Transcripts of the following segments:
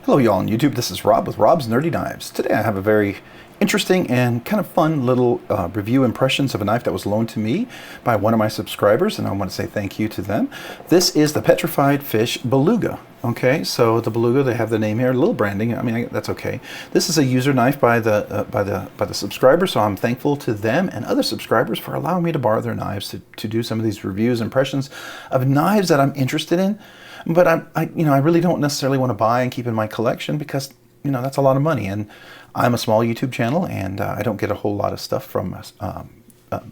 Hello y'all on YouTube, this is Rob with Rob's Nerdy Knives. Today I have a very interesting and kind of fun little review impressions of a knife that was loaned to me by one of my subscribers, and I want to say thank you to them. This is the Petrified Fish Beluga. Okay, so the Beluga, they have the name here, a little branding, I mean that's okay. This is a user knife by the subscriber, so I'm thankful to them and other subscribers for allowing me to borrow their knives to do some of these reviews, impressions of knives that I'm interested in. But I really don't necessarily want to buy and keep in my collection because, that's a lot of money. And I'm a small YouTube channel, and I don't get a whole lot of stuff from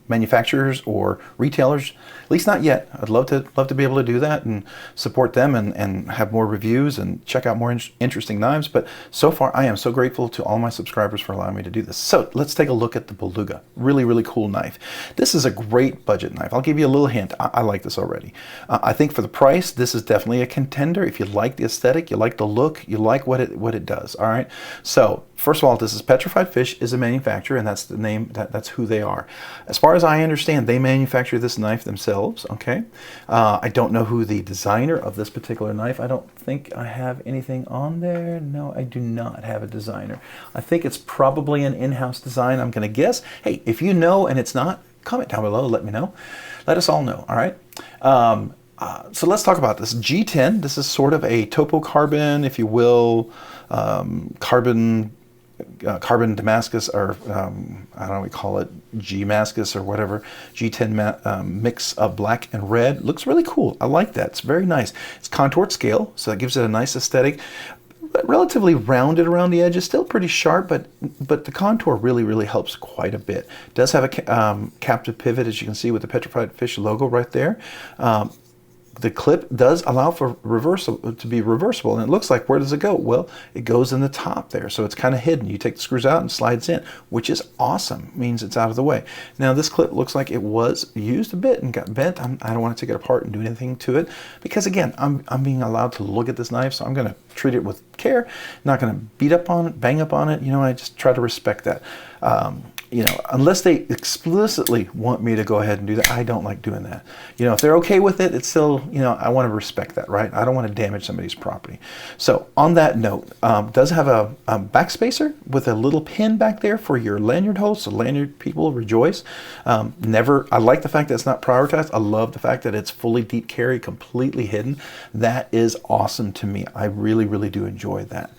manufacturers or retailers, at least not yet. I'd love to be able to do that and support them and have more reviews and check out more interesting knives. But so far, I am so grateful to all my subscribers for allowing me to do this. So let's take a look at the Beluga. Really, really cool knife. This is a great budget knife. I'll give you a little hint. I like this already. I think for the price, this is definitely a contender. If you like the aesthetic, you like the look, you like what it does. All right. So first of all, this is Petrified Fish is a manufacturer, and that's the name. That's who they are. As far as I understand, they manufacture this knife themselves, okay? I don't know who the designer of this particular knife. I don't think I have anything on there. No, I do not have a designer. I think it's probably an in-house design, I'm going to guess. Hey, if you know and it's not, comment down below, let me know. Let us all know, all right? So let's talk about this. G10, this is sort of a topo carbon, if you will, carbon Damascus, or I don't know, we call it G-Mascus or whatever, G10 mix of black and red. Looks really cool. I like that. It's very nice. It's contoured scale, so that gives it a nice aesthetic. Relatively rounded around the edges, still pretty sharp, but the contour really helps quite a bit. It does have a captive pivot, as you can see, with the Petrified Fish logo right there. The clip does allow for to be reversible, and it looks like, where does it go? Well, it goes in the top there, so it's kind of hidden. You take the screws out and slides in, which is awesome. It means it's out of the way. Now this clip looks like it was used a bit and got bent. I don't want to take it apart and do anything to it because, again, I'm being allowed to look at this knife, so I'm going to treat it with care. Not going to beat up on it, bang up on it. I just try to respect that. Unless they explicitly want me to go ahead and do that, I don't like doing that. If they're okay with it, it's still, I want to respect that, right? I don't want to damage somebody's property. So on that note, does have a back spacer with a little pin back there for your lanyard hole, so lanyard people rejoice. I like the fact that it's not prioritized. I love the fact that it's fully deep carry, completely hidden. That is awesome to me. I really do enjoy that.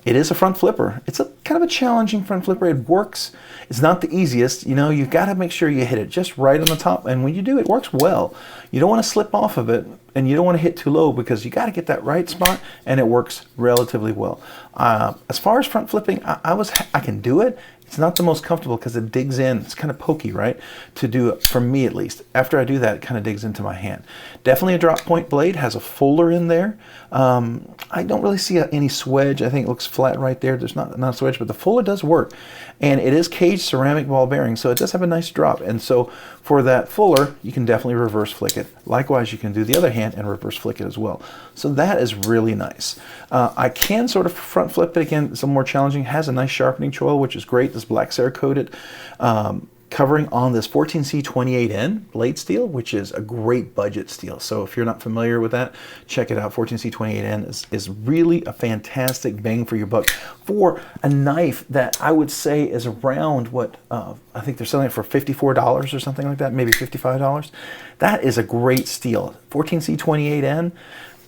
It is a front flipper. It's a kind of a challenging front flipper. It works. It's not the easiest. You've got to make sure you hit it just right on the top, and when you do, it works well. You don't want to slip off of it, and you don't want to hit too low because you got to get that right spot, and it works relatively well. As far as front flipping, I can do it. It's not the most comfortable because it digs in. It's kind of pokey, right? To do it, for me at least. After I do that, it kind of digs into my hand. Definitely a drop point blade, has a fuller in there. I don't really see any swedge. I think it looks flat right there. There's not a swedge, but the fuller does work. And it is caged ceramic ball bearing, so it does have a nice drop. And so for that fuller, you can definitely reverse flick it. Likewise, you can do the other hand and reverse flick it as well. So that is really nice. I can sort of front flip it again. It's a little more challenging. It has a nice sharpening choil, which is great. This black Cerakoted covering on this 14C28N blade steel, which is a great budget steel. So if you're not familiar with that, check it out. 14C28N is really a fantastic bang for your buck for a knife that I would say is around what I think they're selling it for $54 or something like that, maybe $55. That is a great steel. 14C28N,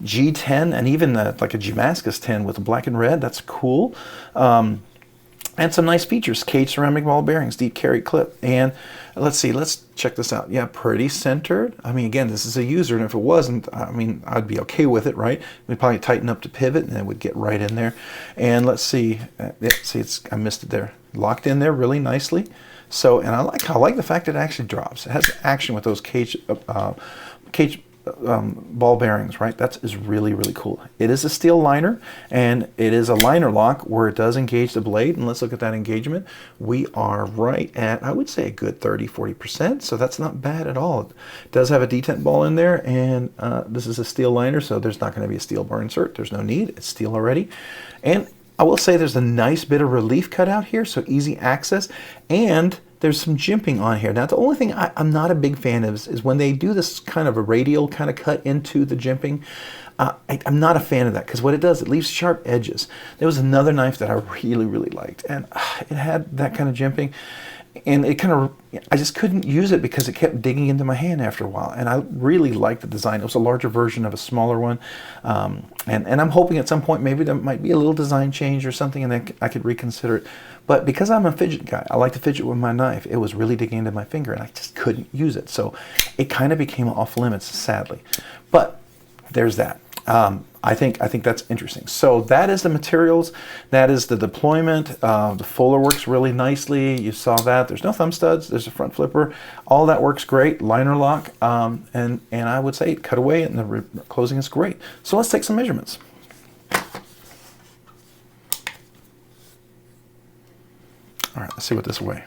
G10, and even like a Damascus 10 with the black and red. That's cool. And some nice features, caged ceramic ball bearings, deep carry clip. And let's see, let's check this out. Yeah, pretty centered. I mean, again, this is a user, and if it wasn't, I mean, I'd be okay with it, right? We'd probably tighten up to pivot, and it would get right in there. And let's see, I missed it there. Locked in there really nicely. So, and I like the fact that it actually drops. It has action with those cage ball bearings, right? That is really cool. It is a steel liner, and it is a liner lock where it does engage the blade. And let's look at that engagement. We are right at, I would say, a good 30–40%, so that's not bad at all. It does have a detent ball in there, and this is a steel liner, so there's not going to be a steel bar insert. There's no need. It's steel already. And I will say there's a nice bit of relief cut out here, so easy access, and there's some jimping on here. Now, the only thing I'm not a big fan of is when they do this kind of a radial kind of cut into the jimping. I'm not a fan of that, because what it does, it leaves sharp edges. There was another knife that I really, really liked, and it had that kind of jimping, and it kind of, I just couldn't use it because it kept digging into my hand after a while, and I really liked the design. It was a larger version of a smaller one, and I'm hoping at some point maybe there might be a little design change or something, and then I could reconsider it. But because I'm a fidget guy, I like to fidget with my knife, it was really digging into my finger, and I just couldn't use it, so it kind of became off limits, sadly. But there's that. I think that's interesting. So that is the materials. That is the deployment. The fuller works really nicely. You saw that. There's no thumb studs. There's a front flipper. All that works great. Liner lock. And I would say cutaway, and the closing is great. So let's take some measurements. All right, let's see what this weighs.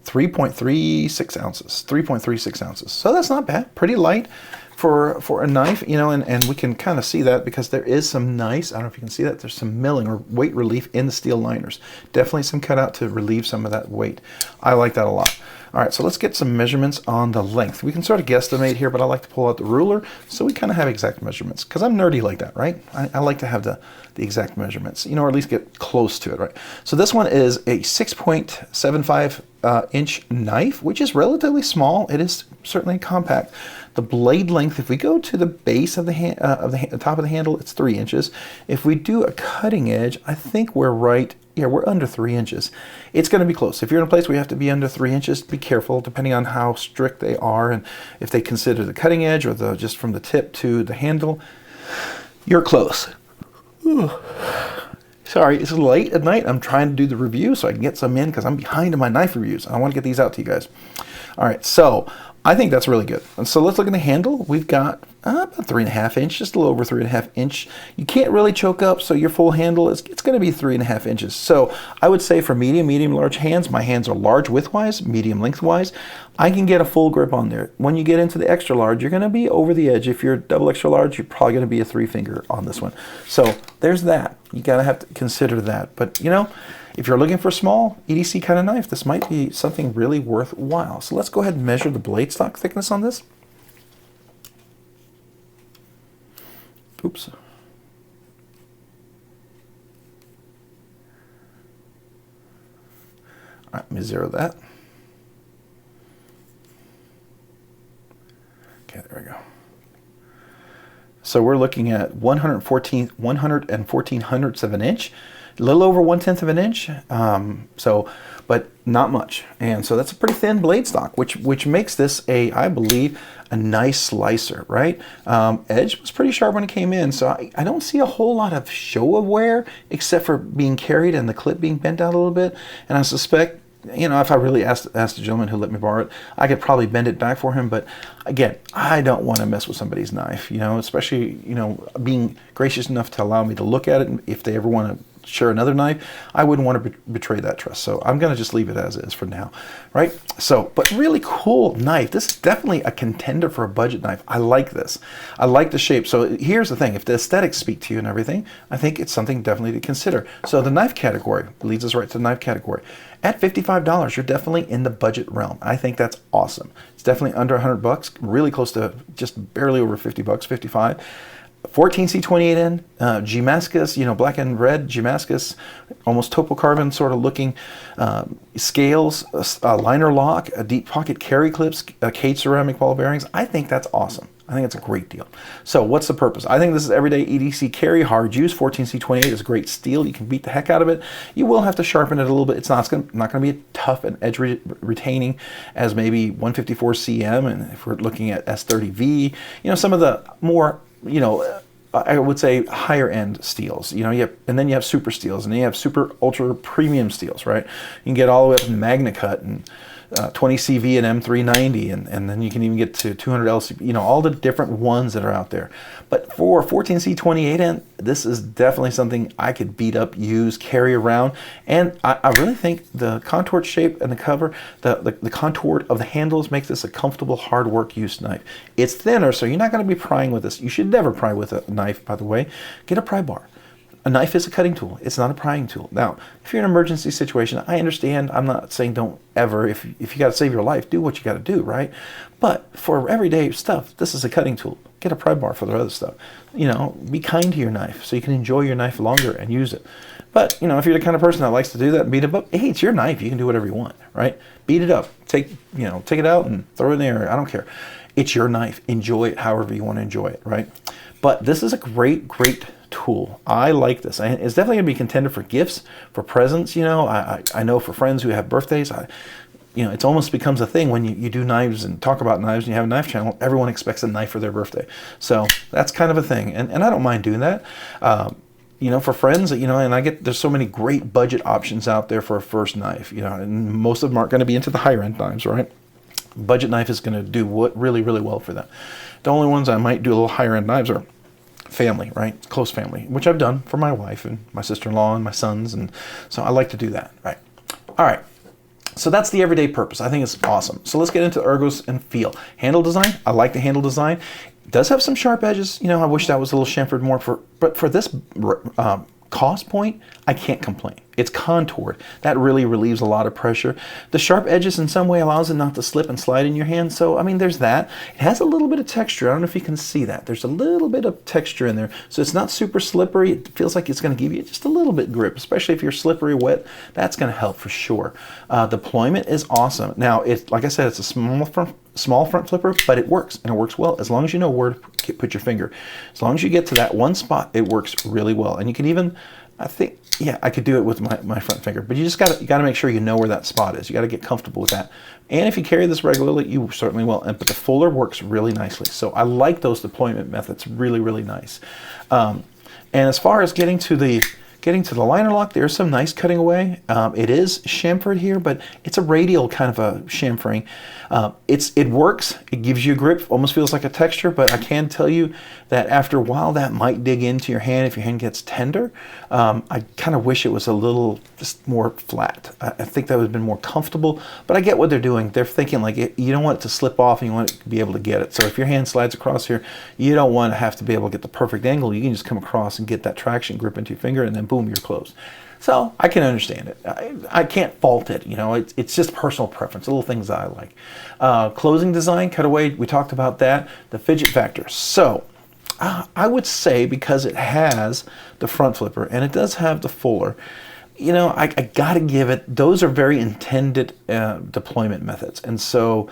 3.36 ounces. 3.36 ounces. So that's not bad. Pretty light for a knife, you know, and we can kind of see that because there is some nice, I don't know if you can see that, there's some milling or weight relief in the steel liners. Definitely some cutout to relieve some of that weight. I like that a lot. All right, so let's get some measurements on the length. We can sort of guesstimate here, but I like to pull out the ruler so we kind of have exact measurements, because I'm nerdy like that, right? I like to have the exact measurements, you know, or at least get close to it, right? So this one is a 6.75 inch knife, which is relatively small. It is certainly compact. The blade length, if we go to the base of the top of the handle, it's 3 inches. If we do a cutting edge, I think we're right. Yeah, we're under 3 inches. It's going to be close. If you're in a place where you have to be under 3 inches, be careful, depending on how strict they are, and if they consider the cutting edge or the just from the tip to the handle, you're close. Ooh. Sorry, it's late at night. I'm trying to do the review so I can get some in, because I'm behind in my knife reviews. I want to get these out to you guys. All right, so I think that's really good. And so let's look at the handle. We've got about 3.5 inch, just a little over 3.5 inch. You can't really choke up, so your full handle it's going to be 3.5 inches. So I would say for medium, large hands, my hands are large widthwise, medium lengthwise. I can get a full grip on there. When you get into the extra large, you're going to be over the edge. If you're double extra large, you're probably going to be a 3-finger on this one. So there's that. You got to have to consider that. But you know, if you're looking for a small EDC kind of knife, this might be something really worthwhile. So let's go ahead and measure the blade stock thickness on this. Oops. All right, let me zero that. Okay, there we go. So we're looking at 114 hundredths of an inch, a little over 1/10 of an inch. But not much. And so that's a pretty thin blade stock, which makes this I believe, a nice slicer, right? Edge was pretty sharp when it came in, so I don't see a whole lot of show of wear except for being carried and the clip being bent out a little bit. And I suspect, you know, if I really asked the gentleman who let me borrow it, I could probably bend it back for him. But again, I don't want to mess with somebody's knife, you know, especially, you know, being gracious enough to allow me to look at it. And if they ever want to share another knife, I wouldn't want to betray that trust. So I'm going to just leave it as is for now, right? So, but really cool knife. This is definitely a contender for a budget knife. I like this. I like the shape. So here's the thing. If the aesthetics speak to you and everything, I think it's something definitely to consider. So the knife category leads us right to the knife category. At $55, you're definitely in the budget realm. I think that's awesome. It's definitely under $100, really close to just barely over $50, 55. 14C28N, Damascus, you know, black and red Damascus, almost topocarbon sort of looking scales, a liner lock, a deep pocket carry clips, cage ceramic ball bearings. I think that's awesome. I think it's a great deal. So what's the purpose? I think this is everyday EDC carry, hard use. 14C28 is great steel. You can beat the heck out of it. You will have to sharpen it a little bit. It's not going to be tough and edge retaining as maybe 154CM, and if we're looking at S30V, you know, some of the more, you know, I would say higher end steels, you know, and then you have super steels, and then you have super ultra premium steels, right? You can get all the way up to Magna Cut and 20 CV and M390, and then you can even get to 200 LCP, you know, all the different ones that are out there. But for 14C28N, this is definitely something I could beat up, use, carry around, and I really think the contoured shape and the cover, the contour of the handles makes this a comfortable, hard work use knife. It's thinner, so you're not going to be prying with this. You should never pry with a knife, by the way. Get a pry bar. a knife is a cutting tool. It's not a prying tool. Now, if you're in an emergency situation, I understand. I'm not saying don't ever, if you got to save your life, do what you got to do, right? But for everyday stuff, this is a cutting tool. Get a pry bar for the other stuff. Be kind to your knife so you can enjoy your knife longer and use it. But, if you're the kind of person that likes to do that and beat it up, hey, it's your knife. You can do whatever you want, right? Beat it up. Take it out and throw it in the air. I don't care. It's your knife. Enjoy it however you want to enjoy it, right? But this is a great, great tool. I like this. It's definitely going to be a contender for gifts, for presents. I know for friends who have birthdays, it almost becomes a thing when you do knives and talk about knives and you have a knife channel, everyone expects a knife for their birthday. So that's kind of a thing. And I don't mind doing that. For friends, and there's so many great budget options out there for a first knife, and most of them aren't going to be into the higher end knives, right? Budget knife is going to do really, really well for them. The only ones I might do a little higher end knives are family, right? Close family, which I've done for my wife and my sister-in-law and my sons. And so I like to do that, right? All right. So that's the everyday purpose. I think it's awesome. So let's get into ergos and feel. Handle design. I like the handle design. It does have some sharp edges. I wish that was a little chamfered more but for this cost point, I can't complain. It's contoured. That really relieves a lot of pressure. The sharp edges in some way allows it not to slip and slide in your hand. So, there's that. It has a little bit of texture. I don't know if you can see that. There's a little bit of texture in there. So it's not super slippery. It feels like it's going to give you just a little bit grip, especially if you're slippery wet. That's going to help for sure. Deployment is awesome. Now, like I said, it's a small front flipper, but it works, and it works well as long as you know where to put your finger. As long as you get to that one spot, it works really well. And you can even, I could do it with my front finger, but you got to make sure you know where that spot is. You got to get comfortable with that. And if you carry this regularly, you certainly will. But the fuller works really nicely. So I like those deployment methods. Really, really nice. And as far as getting to the liner lock, there's some nice cutting away. It is chamfered here, but it's a radial kind of a chamfering. It works. It gives you a grip. Almost feels like a texture, but I can tell you that after a while, that might dig into your hand if your hand gets tender. I kind of wish it was a little just more flat. I think that would have been more comfortable, but I get what they're doing. They're thinking like you don't want it to slip off and you want it to be able to get it. So if your hand slides across here, you don't want to have to be able to get the perfect angle. You can just come across and get that traction grip into your finger and then boom, you're closed. So I can understand it. I can't fault it. It's just personal preference, little things that I like. Closing design, cutaway, we talked about that. The fidget factor. So I would say because it has the front flipper and it does have the fuller, I got to give it, those are very intended deployment methods. And so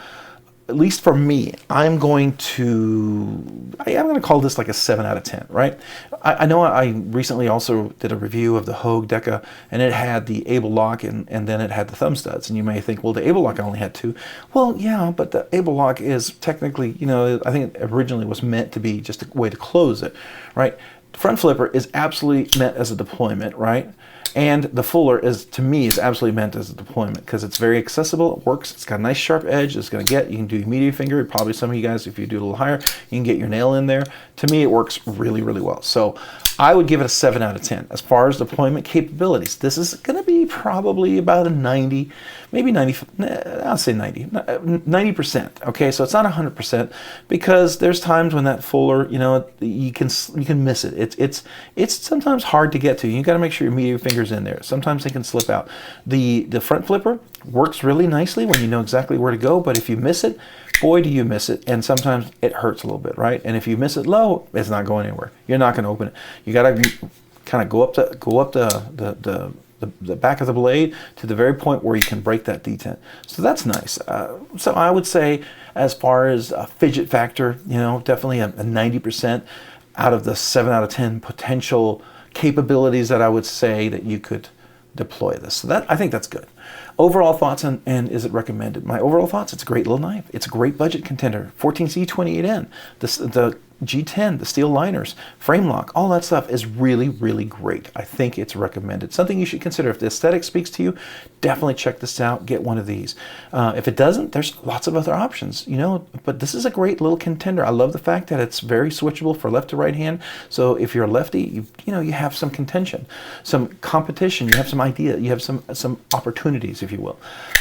at least for me, I'm going to call this like a 7 out of 10, right? I know I recently also did a review of the Hogue Deca, and it had the Able lock and then it had the thumb studs. And you may think, well, the Able lock only had 2. Well, yeah, but the Able lock is technically, I think it originally was meant to be just a way to close it, right? Front flipper is absolutely meant as a deployment, right? And the fuller to me is absolutely meant as a deployment because it's very accessible, it works, it's got a nice sharp edge, you can do your medium finger, probably some of you guys, if you do a little higher, you can get your nail in there. To me, it works really, really well. So I would give it a 7 out of 10. As far as deployment capabilities, this is going to be probably about a 90, maybe 90, I'll say 90%. Okay, so it's not 100% because there's times when that fuller, you can miss it. It's sometimes hard to get to. You got to make sure your medium finger's in there. Sometimes they can slip out. The front flipper works really nicely when you know exactly where to go, but if you miss it, boy, do you miss it, and sometimes it hurts a little bit, right? And if you miss it low, it's not going anywhere. You're not going to open it. You got to kind of go up the back of the blade to the very point where you can break that detent. So that's nice. So I would say, as far as a fidget factor, definitely a 90% out of the 7 out of 10 potential capabilities that I would say that you could deploy this. So I think that's good. Overall thoughts and is it recommended? My overall thoughts, it's a great little knife. It's a great budget contender. 14C 28N, the G10, the steel liners, frame lock, all that stuff is really, really great. I think it's recommended. Something you should consider. If the aesthetic speaks to you, definitely check this out. Get one of these. If it doesn't, there's lots of other options, but this is a great little contender. I love the fact that it's very switchable for left to right hand. So if you're a lefty, you have some contention, some competition, you have some idea, you have some opportunities, if you will.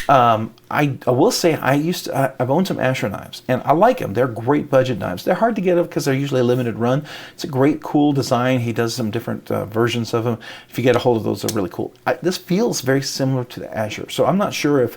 I will say I've owned some Asher knives, and I like them. They're great budget knives. They're hard to get because they're usually a limited run. It's a great, cool design. He does some different versions of them. If you get a hold of those, they're really cool. This feels very similar to the Asher, so I'm not sure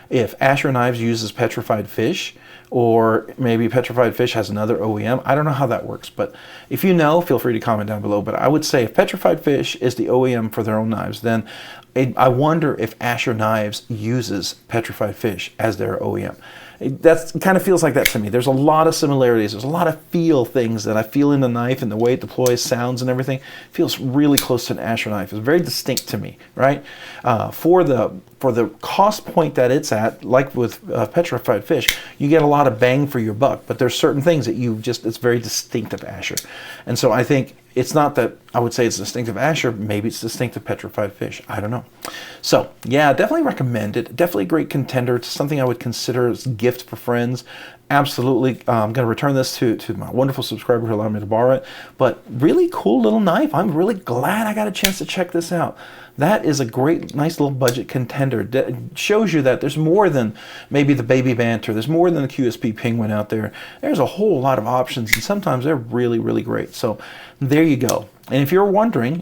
if Asher Knives uses Petrified Fish, or maybe Petrified Fish has another OEM. I don't know how that works, but if you know, feel free to comment down below. But I would say if Petrified Fish is the OEM for their own knives, then I wonder if Asher Knives uses Petrified Fish as their OEM. That kind of feels like that to me. There's a lot of similarities. There's a lot of feel things that I feel in the knife and the way it deploys, sounds and everything. It feels really close to an Asher knife. It's very distinct to me, right? For the cost point that it's at, like with Petrified Fish, you get a lot of bang for your buck, but there's certain things that it's very distinctive Asher. And so I think it's not that I would say it's distinctive Asher, maybe it's distinctive Petrified Fish. I don't know. So yeah, definitely recommend it. Definitely a great contender. It's something I would consider as a gift for friends. Absolutely. I'm going to return this to my wonderful subscriber who allowed me to borrow it. But really cool little knife. I'm really glad I got a chance to check this out. That is a great, nice little budget contender. It shows you that there's more than maybe the Baby Banter. There's more than the QSP Penguin out there. There's a whole lot of options, and sometimes they're really, really great. So there you go. And if you're wondering,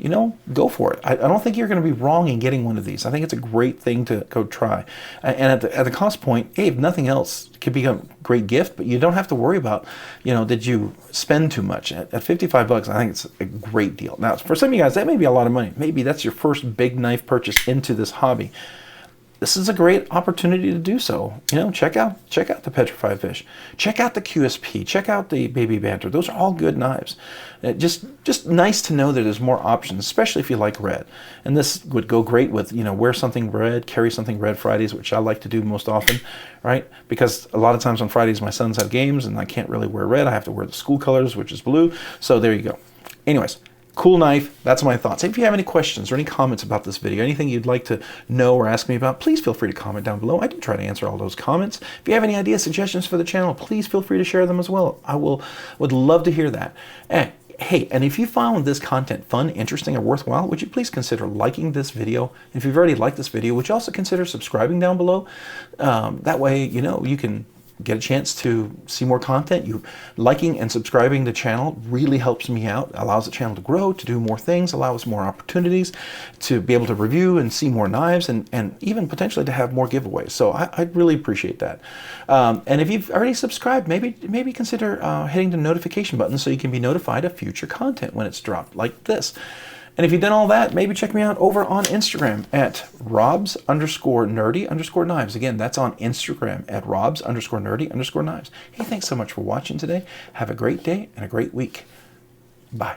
go for it. I don't think you're going to be wrong in getting one of these. I think it's a great thing to go try. And at the cost point, hey, if nothing else, it could be a great gift, but you don't have to worry about, did you spend too much? At $55, I think it's a great deal. Now, for some of you guys, that may be a lot of money. Maybe that's your first big knife purchase into this hobby. This is a great opportunity to do so. Check out the Petrified Fish. Check out the QSP. Check out the Baby Banter. Those are all good knives. Just nice to know that there's more options, especially if you like red. And this would go great with, wear something red, carry something red Fridays, which I like to do most often, right? Because a lot of times on Fridays my sons have games and I can't really wear red. I have to wear the school colors, which is blue. So there you go. Anyways. Cool knife. That's my thoughts. If you have any questions or any comments about this video, anything you'd like to know or ask me about, please feel free to comment down below. I do try to answer all those comments. If you have any ideas, suggestions for the channel, please feel free to share them as well. Would love to hear that. Hey, and if you found this content fun, interesting, or worthwhile, would you please consider liking this video? If you've already liked this video, would you also consider subscribing down below? That way, you can get a chance to see more content. You liking and subscribing the channel really helps me out, allows the channel to grow, to do more things, allows more opportunities to be able to review and see more knives, and even potentially to have more giveaways. So I really appreciate that. And if you've already subscribed, maybe consider hitting the notification button so you can be notified of future content when it's dropped, like this. And if you've done all that, maybe check me out over on Instagram at robs_nerdy_knives. Again, that's on Instagram at robs_nerdy_knives. Hey, thanks so much for watching today. Have a great day and a great week. Bye.